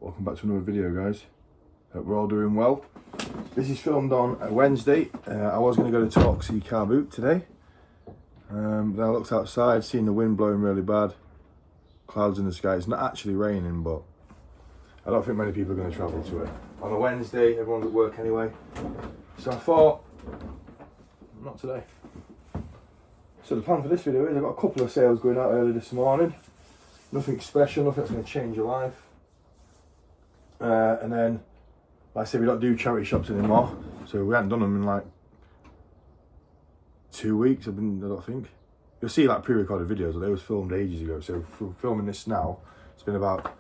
Welcome back to another video, guys. Hope we're all doing well. This is filmed on a Wednesday. I was going to go to Torksey Car Boot today. Then I looked outside, seen the wind blowing really bad. Clouds in the sky. It's not actually raining, but I don't think many people are going to travel to it. On a Wednesday, everyone's at work anyway. So I thought, not today. So the plan for this video is I've got a couple of sales going out early this morning. Nothing special, nothing that's going to change your life. And then, like I said, we don't do charity shops anymore. So we haven't done them in like 2 weeks, I don't think. You'll see like pre-recorded videos, they was filmed ages ago. So for filming this now, it's been about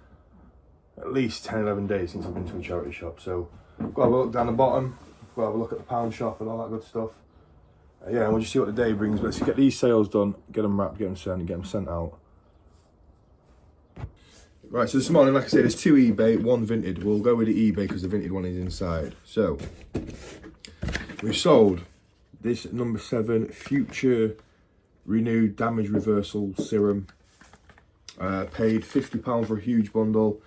at least 10, 11 days since I've been to a charity shop. So go have a look down the bottom, go have a look at the pound shop and all that good stuff. Yeah, and we'll just see what the day brings. Let's get these sales done, get them wrapped, get them sent out. Right, so this morning, like I said, there's 2 eBay, 1 Vinted. We'll go with the eBay because the Vinted one is inside. So, we've sold this number 7 Future Renewed Damage Reversal Serum. Paid £50 for a huge bundle.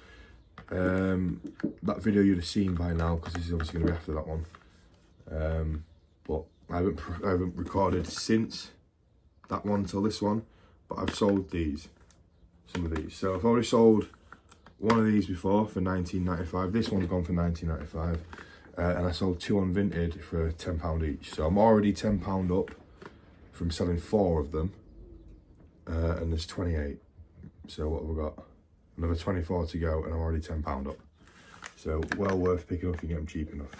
That video you'd have seen by now because this is obviously going to be after that one. But I haven't recorded since that one till this one. But I've sold some of these. So I've already sold one of these before for £19.95. This one's gone for £19.95. And I sold 2 on Vinted for £10 each. So I'm already £10 up from selling 4 of them. And there's 28. So what have we got? Another 24 to go and I'm already £10 up. So well worth picking up if you get them cheap enough.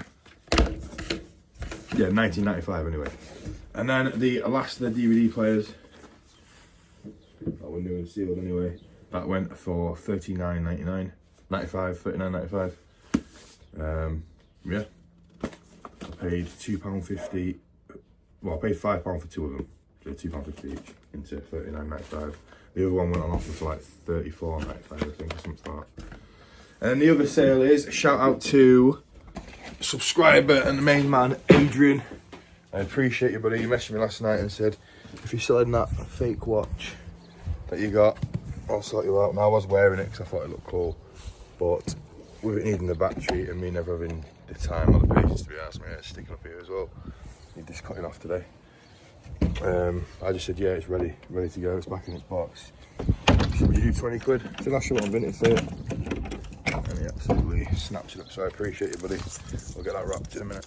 Yeah, £19.95 anyway. And then the last of the DVD players. That one new and sealed anyway. That went for $39.99, $39.95. Yeah. I paid £2.50. Well, I paid £5 for 2 of them. So £2.50 each into $39.95. The other one went on offer for like $34.95, I think, or something like that. And the other sale is a shout out to a subscriber and the main man, Adrian. I appreciate you, buddy. You messaged me last night and said if you're selling that fake watch that you got, I'll sort you out. Now I was wearing it because I thought it looked cool, but with it needing the battery and me never having the time or the patience to be honest, my hair's sticking up here as well. Need this cutting off today. I just said yeah, it's ready to go. It's back in its box. So would you do 20 quid? It's the last shot on Vinted for it. And he absolutely snaps it up. So I appreciate you, buddy. We'll get that wrapped in a minute.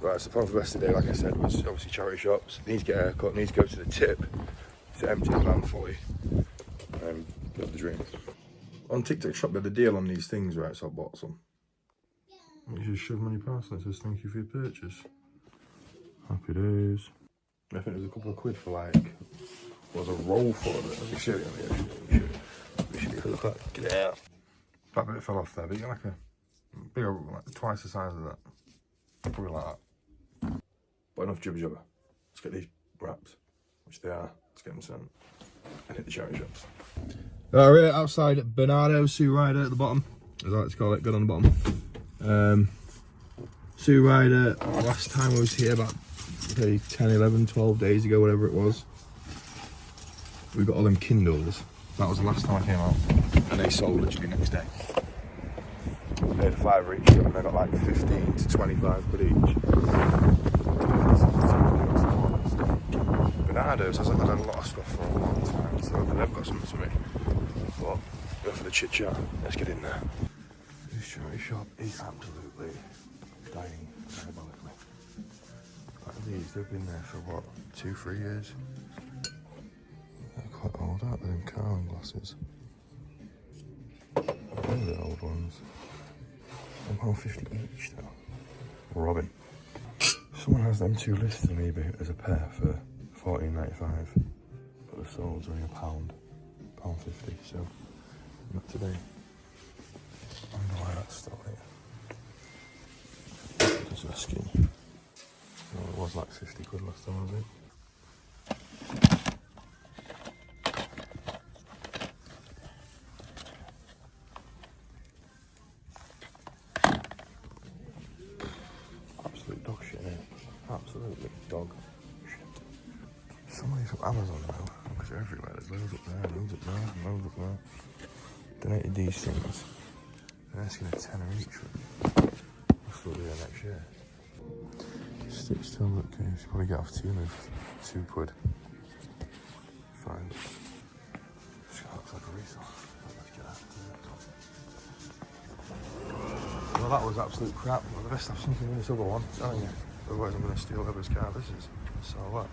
Right, so the plan for the rest of the day, like I said, was obviously charity shops. Need to get a haircut. Need to go to the tip to empty the van fully. Build the dream. On TikTok shop, they had a deal on these things, right? So I bought some. You just shove them on your parcel. It says thank you for your purchase. Happy days. I think it was a couple of quid for like, what was a roll for it? Let me show you on here. Let me show you. Look at that. Get it out. That bit fell off there, but you got like a bigger, like twice the size of that. Probably like that. But enough jibber jabber. Let's get these wrapped, which they are. Let's get them sent and hit the charity shops. We're here outside Bernardo, Sue Ryder at the bottom, as I like to call it, good on the bottom. Sue Ryder, last time I was here about 10, 11, 12 days ago, whatever it was, we got all them Kindles. That was the last time I came out, and they sold literally next day. I paid $5 each, and I got like 15 to 25 quid each. Bernardo's has had a lot of stuff for a long time, so they've got something to me. But go for the chit chat. Let's get in there. This charity shop is absolutely dying diabolically. Like these, they've been there for what, 2-3 years? They're quite old, aren't they? Them Carling glasses. They're the old ones. £1.50 each though. Robin. Someone has them 2 listed on eBay as a pair for $14.95, but the sold's only £1.50, so not today. I don't know why that's still here. Just asking. Well, it was like 50 quid last time, was it? Absolute dog shit, innit? Absolutely dog shit. Some of these from Amazon now, because they're everywhere. There's loads up there, loads up there, loads up there. Donated these things They're asking a tenner each. I'll still do that next year. Stitch tumbler case. Probably get off Temu for £2. Fine. This guy looks like a resale. Well, that was absolute crap. Well, the best have something in this other one, telling you. Otherwise, I'm going to steal Heather's car. This is so what.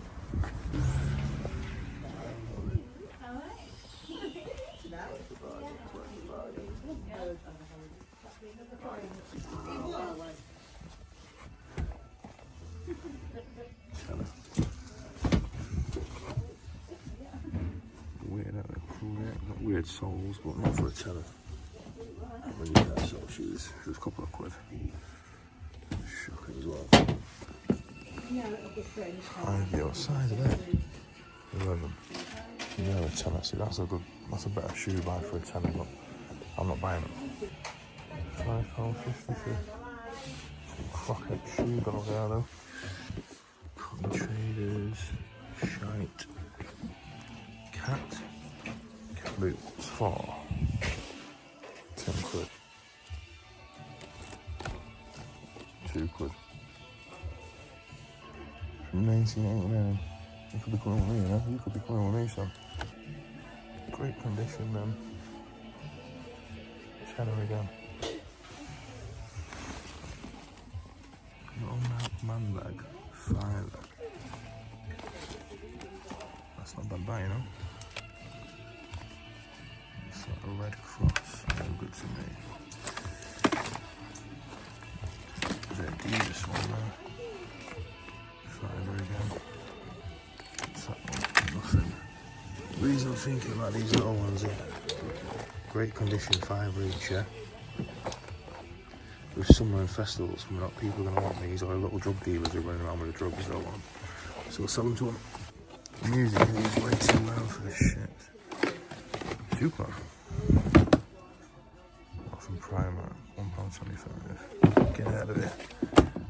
Weird, not weird soles, but not for a tenner. When you get sole shoes, it was a couple of quid. Shocking as well. What size are they? 11. Yeah, a tenner. See, that's a better shoe buy for a tenner, but I'm not buying them. £5.50 for some croquette shoe, got over there though. Cotton traders, shite. Cat boots for £10. £2. From 1989. You could be coming with me, you know? You could be coming with me, son. Great condition, then. Tenner again. Little man bag. £5. That's not bad buy, you know? It's like a Red Cross. No good to me. The Adidas one there. £5 again. What's that one? Nothing. The reason I'm thinking about these little ones here. Great condition, £5 each, yeah? With summer and festivals coming up, people are going to want these, or little drug dealers who are running around with the drugs, they'll want them. So we'll sell them to them. The music is way too loud for this shit. £2. Not from Primark, £1.25. Get out of it.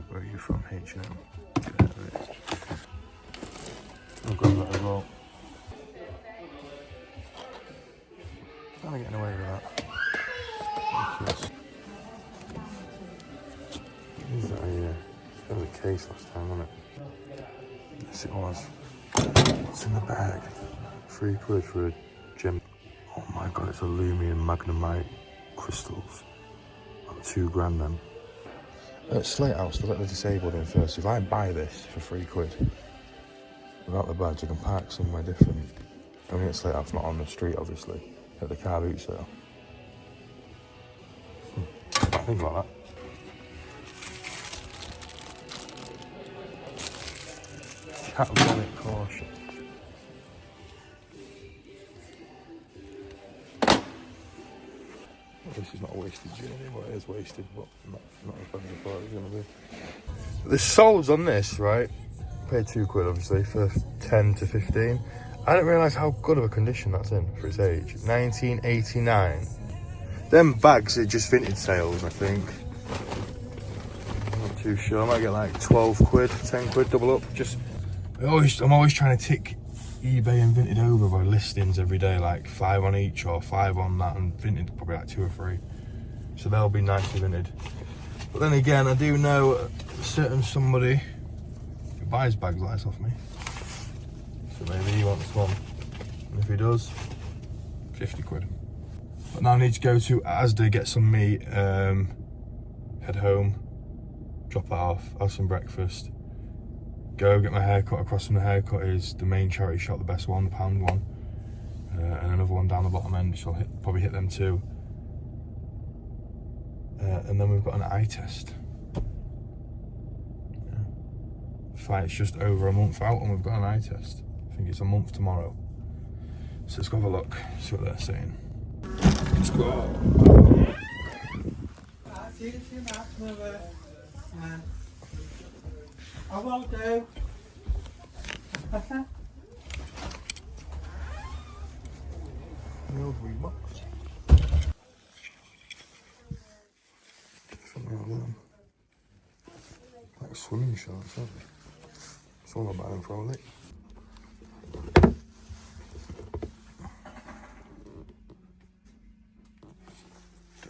Where are you from, H&M? Get out of it. I'll grab that as well. Kind of getting away with that. Yes. Is that that was a case last time, wasn't it? Yes, it was. What's in the bag? £3 for a gem. Oh my god, it's Illumium Magnemite crystals. About £2 then. At Slate House, they let the disabled in first. If I buy this for £3, without the badge, I can park somewhere different. I mean, at Slate House, not on the street, obviously. At the car boot sale. Think about that. Catabolic caution. Well, this is not a wasted journey. Well, it is wasted, but not as bad as I thought it was going to be. The soles on this, right? Paid £2 obviously for 10 to 15. I didn't realise how good of a condition that's in for its age. 1989. Them bags are just vintage sales, I think. I'm not too sure. I might get like £12, £10 double up. I'm always trying to tick eBay and Vinted over by listings every day, like 5 on each or 5 on that, and Vinted probably like 2 or 3. So they'll be nicely Vinted. But then again, I do know a certain somebody who buys bags like this off me. So maybe he wants one. And if he does, £50. But now I need to go to Asda, get some meat, head home, drop it off, have some breakfast, go get my hair cut. Across from the haircut is the main charity shop, the best one, the pound one, and another one down the bottom end, which I'll probably hit them too. And then we've got an eye test. Yeah. Flight's just over a month out and we've got an eye test. I think it's a month tomorrow. So let's go have a look, see what they're saying. Let's go. I won't do. The old Reebok. Something like that. Like swimming shorts, aren't they? It's all about them probably. Don't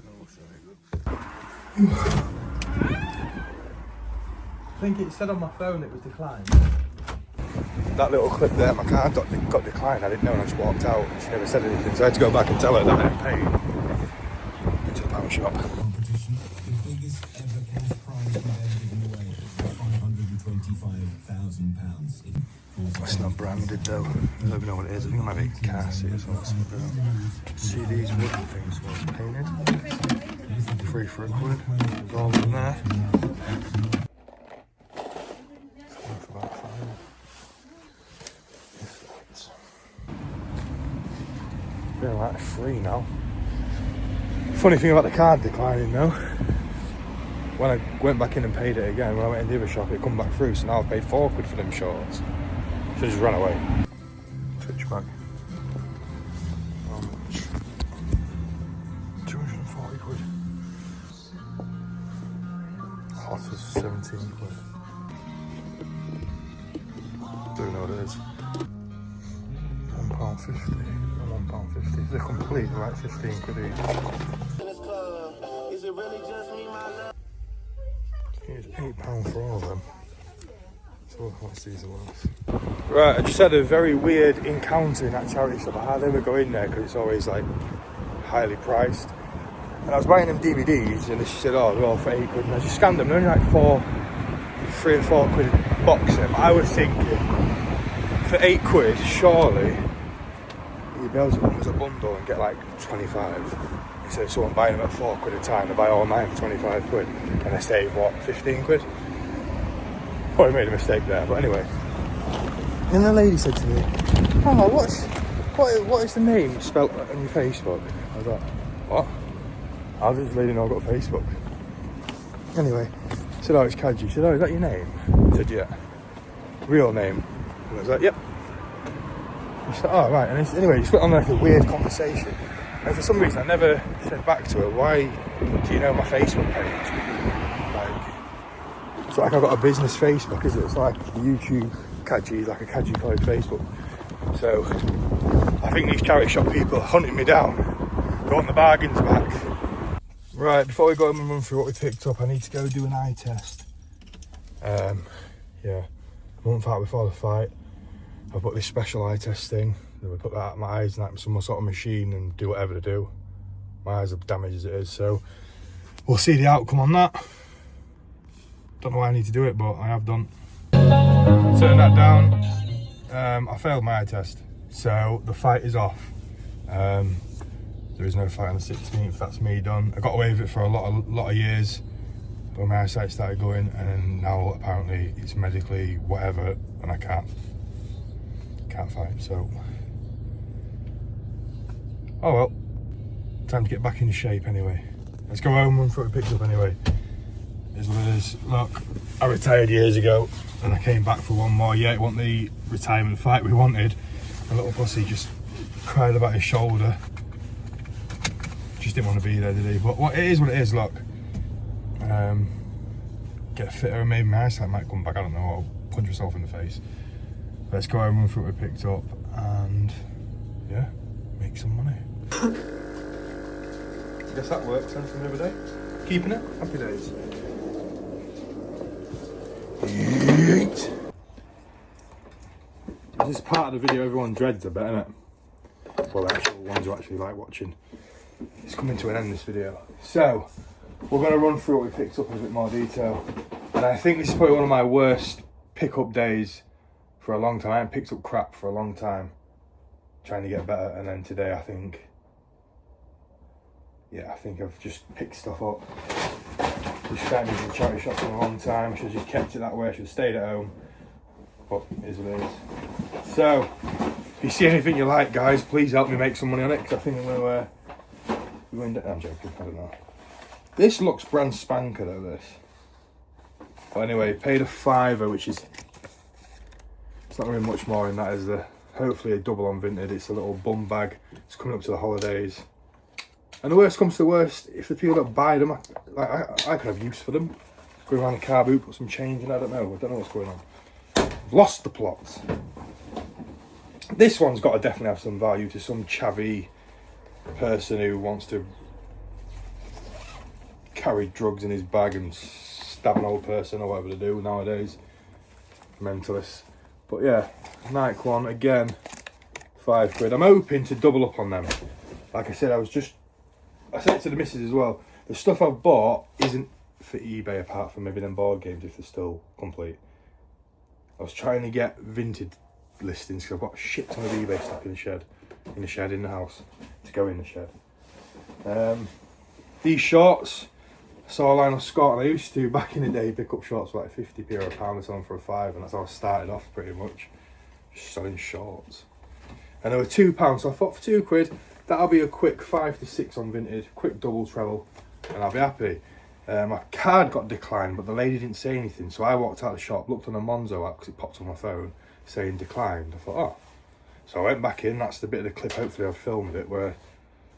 know what's very good. I think it said on my phone it was declined. That little clip there, my card got declined. I didn't know and I just walked out. She never said anything, so I had to go back and tell her that I hadn't paid. Into the power shop. Competition, the biggest ever cash prize we've ever given away, £525,000. It's not branded though. I don't even know what it is. I think it might be car seats or something. See these wooden things were painted. 3 for £1. It's all in there. For about £5. They're like free now. Funny thing about the card declining though, when I went back in and paid it again, when I went in the other shop, it come back through, so now I've paid £4 for them shorts. Should just run away. Switch back. How much? 240 quid. Hot is 17 quid. Don't know what it is. £1.50. £1.50. They're complete, like 15 quid each. It's £8 for all of them. So what's these worth? Right, I just had a very weird encounter in that charity shop. I hardly ever go in there because it's always like highly priced. And I was buying them DVDs and she said, oh, they're all for £8. And I just scanned them. They're only like 3 and 4 quid box set. But I was thinking, for £8, surely you'd be able to put them as a bundle and get like 25. Instead of someone buying them at £4 a time, they buy all 9 for 25 quid and they save what, 15 quid? Oh, I made a mistake there, but anyway. And the lady said to me, oh, what is the name spelt on your Facebook? I was like, what? How does this lady know I've got Facebook? Anyway, I said, oh, it's Kaji. She said, oh, is that your name? I said, yeah. Real name? And I was like, yep. She said, oh, right. And anyway, just went on like a weird conversation. And for some reason, I never said back to her, why do you know my Facebook page? Like, it's like I've got a business Facebook, isn't it? It's like YouTube Kaji, like a Kaji code Facebook. So, I think these charity shop people are hunting me down. They want the bargains back. Right, before we go and run through what we picked up, I need to go do an eye test. Yeah, a month out before the fight, I've got this special eye test thing. They would put that at my eyes and like some sort of machine and do whatever to do. My eyes are damaged as it is, so we'll see the outcome on that. Don't know why I need to do it, but I have done. Turn that down. I failed my eye test, so the fight is off. There is no fight on the 16th. That's me done. I got away with it for a lot of years, but my eyesight started going, and now apparently it's medically whatever, and I can't fight. So, oh well. Time to get back into shape anyway. Let's go home and run through what we picked up anyway. Is what it is. Look, I retired years ago and I came back for one more. Yeah, it wasn't the retirement fight we wanted. A little pussy just cried about his shoulder. Just didn't want to be there, did he? But it is what it is, look. Get fitter and maybe my eyesight might come back, I don't know, I'll punch myself in the face. Let's go home and run through what we picked up and yeah, make some money. Guess that works then from the other day. Keeping it? Happy days. Yeet. This is part of the video everyone dreads, I bet, isn't it? Well, the actual ones who actually like watching. It's coming to an end, this video. So, we're going to run through what we picked up in a bit more detail. And I think this is probably one of my worst pick-up days for a long time. I haven't picked up crap for a long time. Trying to get better, and then today I think I've just picked stuff up. Just started using the charity shop for a long time. I should have just kept it that way. I should have stayed at home. But it is what it is. So, if you see anything you like, guys, please help me make some money on it, because I think I'm going to I'm joking, I don't know. This looks brand spanker though, this. But anyway, paid a £5, which is, it's not really much more in that, is there? Hopefully a double on Vinted. It's a little bum bag. It's coming up to the holidays. And the worst comes to the worst, if the people that buy them, I could have use for them. Go around the car boot, put some change in, I don't know what's going on. I've lost the plot. This one's got to definitely have some value to some chavvy person who wants to carry drugs in his bag and stab an old person or whatever they do nowadays. Mentalists. But yeah, Nike one again, £5. I'm hoping to double up on them. Like I said, I said it to the missus as well. The stuff I've bought isn't for eBay apart from maybe them board games if they're still complete. I was trying to get vintage listings because I've got a shit ton of eBay stuff in the house to go in the shed. These shorts, I saw Lionel Scott, and I used to back in the day pick up shorts for like 50p or a pound, and sell them for a £5, and that's how I started off pretty much, just selling shorts. And they were £2, so I thought for £2 that'll be a quick 5 to 6 on vintage, quick double treble, and I'll be happy. My card got declined, but the lady didn't say anything, so I walked out of the shop, looked on the Monzo app because it popped on my phone saying declined. I thought, oh. So I went back in, that's the bit of the clip, hopefully I've filmed it, where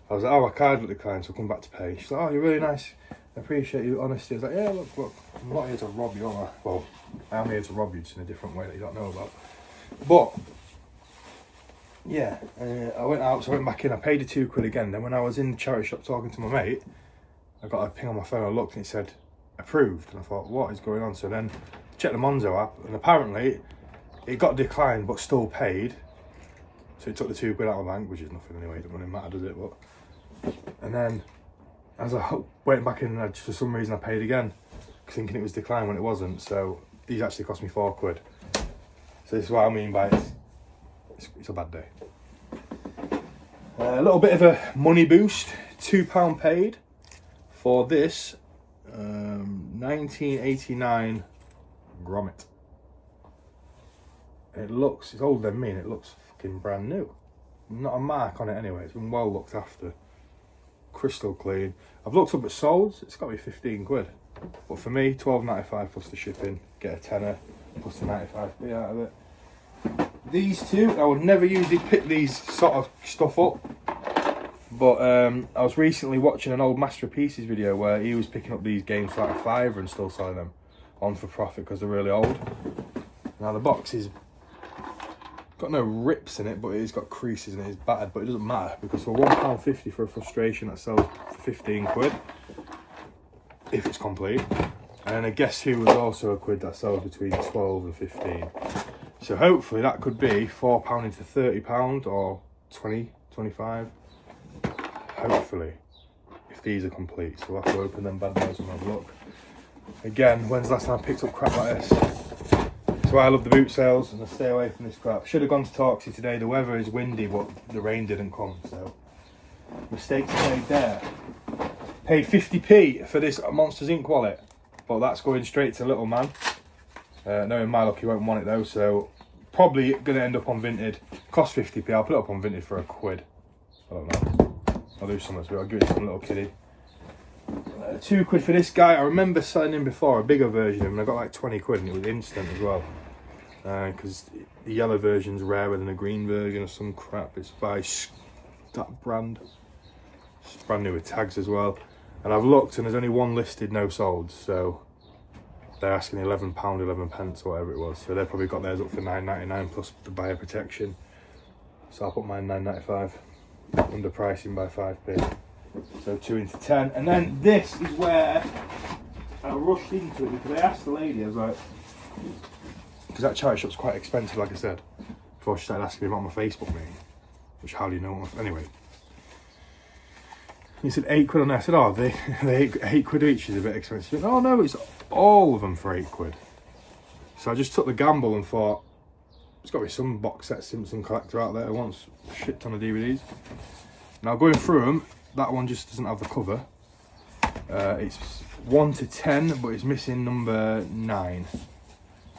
I was like, oh, my card got declined, so I come back to pay. She's like, oh, you're really nice, I appreciate your honesty. I was like, yeah, look, I'm not here to rob you, am I? Well, I am here to rob you, just in a different way that you don't know about. But, yeah, I went out, so I went back in, I paid the £2 again. Then when I was in the charity shop talking to my mate, I got a ping on my phone, I looked and it said, approved. And I thought, what is going on? So then I checked the Monzo app, and apparently it got declined, but still paid. So it took the £2 out of my bank, which is nothing anyway, it doesn't really matter, does it? But, and then, as I went back in, for some reason I paid again, thinking it was declined when it wasn't. So these actually cost me £4. So this is what I mean by it's a bad day. A little bit of a money boost, £2 paid for this 1989 Grommet. It's older than me and it looks fucking brand new. Not a mark on it anyway, it's been well looked after. Crystal clean. I've looked up at Souls, it's got to be £15. But for me, £12.95 plus the shipping, get a tenner plus the 95p out of it. These two, I would never usually pick these sort of stuff up. But I was recently watching an old Master of Pieces video where he was picking up these games for like a £5 and still selling them on for profit because they're really old. Now the box is got no rips in it, but it's got creases and it's battered, but it doesn't matter because for £1.50 for a frustration that sells for £15 if it's complete. And I guess who was also a quid that sells between 12 and 15. So hopefully that could be £4 into £30 or 20, 25. Hopefully, if these are complete. So we'll have to open them bad boys and have a look. Again, when's the last time I picked up crap like this? That's why I love the boot sales and I stay away from this crap. Should have gone to Torksey today. The weather is windy, but the rain didn't come, so mistakes made there. Paid 50p for this Monsters Inc. wallet, but that's going straight to little man. Knowing my luck, he won't want it though, so probably going to end up on Vinted. Cost 50p, I'll put it up on Vinted for £1. I don't know. I'll do something to it, I'll give it to some little kiddie. £2 for this guy. I remember selling him before, a bigger version of him, and I got like 20 quid and it was instant as well. Because the yellow version's rarer than the green version or some crap. It's by that brand. It's brand new with tags as well. And I've looked and there's only one listed, no sold, so they're asking £11, 11 pence or whatever it was. So they've probably got theirs up for £9.99 plus the buyer protection. So I'll put mine £9.95, underpricing by 5p. So 2 into 10. And then this is where I rushed into it because I asked the lady, I was like, because that charity shop's quite expensive, like I said, before she started asking me about my Facebook name, which how do you know? Anyway. He said £8 on there. I said, oh, they £8 each is a bit expensive. Went, oh no, it's all of them for £8. So I just took the gamble and thought, there's got to be some box set Simpson collector out there who wants a shit ton of DVDs. Now going through them, that one just doesn't have the cover. It's 1 to 10, but it's missing number 9.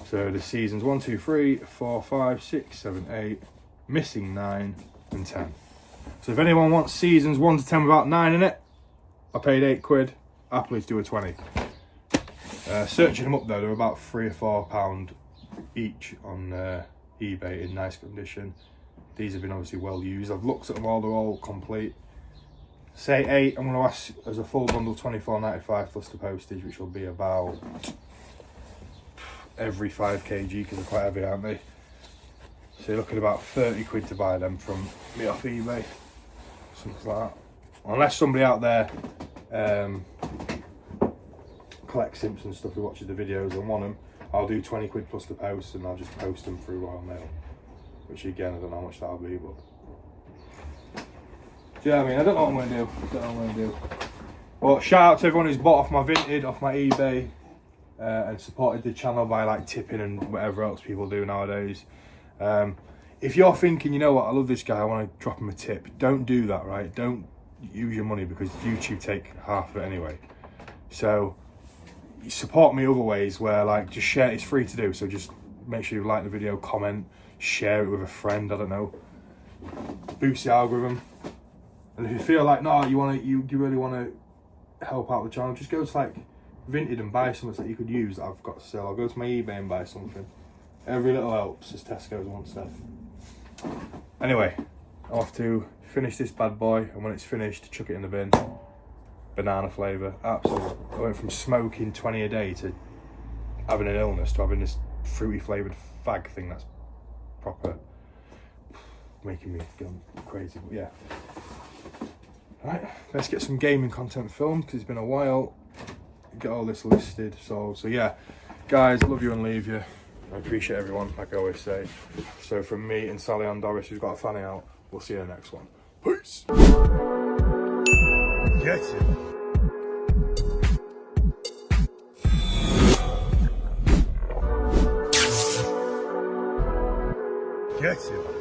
So the seasons 1, 2, 3, 4, 5, 6, 7, 8, missing 9 and 10. So if anyone wants seasons 1 to 10 without 9 in it, I paid £8. Happily to do a 20. Searching them up though, they're about £3 or £4 each on eBay in nice condition. These have been obviously well used. I've looked at them all, they're all complete. Say 8, I'm going to ask as a full bundle £24.95 plus the postage, which will be about every 5 kg because they're quite heavy, aren't they? So you're looking at about 30 quid to buy them from me off eBay, something like that. Unless somebody out there collect Simpsons stuff who watches the videos and want them, I'll do 20 quid plus the post, and I'll just post them through Royal Mail. Which again, I don't know how much that'll be, but... Do you know what I mean? I don't know what I'm going to do. Well, shout out to everyone who's bought off my Vinted, off my eBay, and supported the channel by like tipping and whatever else people do nowadays. If you're thinking, you know what, I love this guy, I want to drop him a tip, don't do that, right? Don't use your money, because YouTube take half of it anyway. So you support me other ways where like just share, it's free to do, so just make sure you like the video, comment, share it with a friend, I don't know, boost the algorithm. And if you feel like no, you really want to help out the channel, just go to like Vinted and buy something that you could use that I've got to sell. I'll go to my eBay and buy something. Every little helps, as Tesco's once said. Anyway, I'll have to finish this bad boy, and when it's finished, chuck it in the bin. Banana flavour, absolutely. I went from smoking 20 a day to having an illness to having this fruity flavoured fag thing that's proper making me go crazy, but yeah. Right, let's get some gaming content filmed, because it's been a while. Get all this listed, so yeah. Guys, love you and leave you. I appreciate everyone, like I always say. So from me and Sally Ann Doris, who's got a fanny out, we'll see you in the next one. Peace! Get it! Get it!